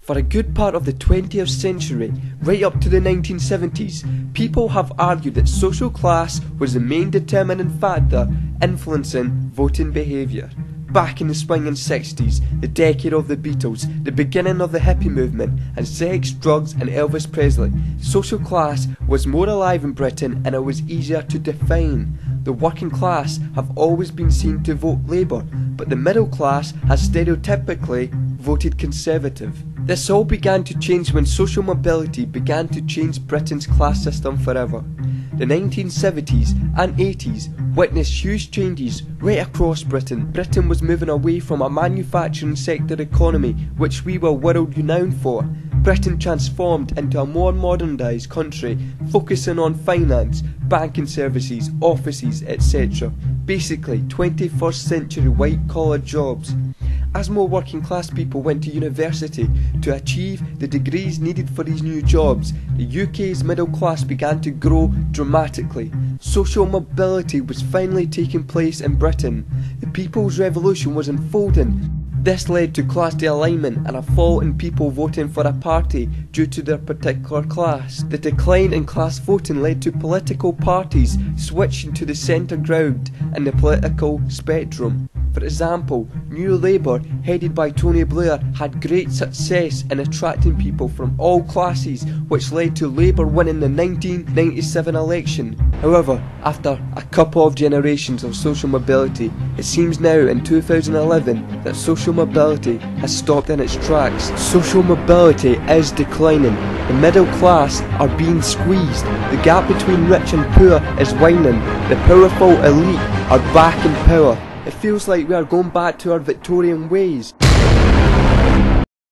For a good part of the 20th century, right up to the 1970s, people have argued that social class was the main determining factor influencing voting behaviour. Back in the swinging 60s, the decade of the Beatles, the beginning of the hippy movement, and sex, drugs and Elvis Pressely, social class was more alive in Britain and it was easier to define. The working class have always been seen to vote Labour, but the middle class has stereotypically voted Conservative. This all began to change when social mobility began to change Britain's class system forever. The 1970s and 80s witnessed huge changes right across Britain. Britain was moving away from a manufacturing sector economy which we were world renowned for. Britain transformed into a more modernised country, focusing on finance, banking services, offices, etc. Basically, 21st century white collar jobs. As more working class people went to university to achieve the degrees needed for these new jobs, the UK's middle class began to grow dramatically. Social mobility was finally taking place in Britain. The People's Revolution was unfolding. This led to class de-alignment and a fall in people voting for a party due to their particular class. The decline in class voting led to political parties switching to the centre ground in the political spectrum. For example, New Labour, headed by Tony Blair, had great success in attracting people from all classes, which led to Labour winning the 1997 election. However, after a couple of generations of social mobility, it seems now in 2011 that social mobility has stopped in its tracks. Social mobility is declining. The middle class are being squeezed. The gap between rich and poor is widening. The powerful elite are back in power. It feels like we are going back to our Victorian ways.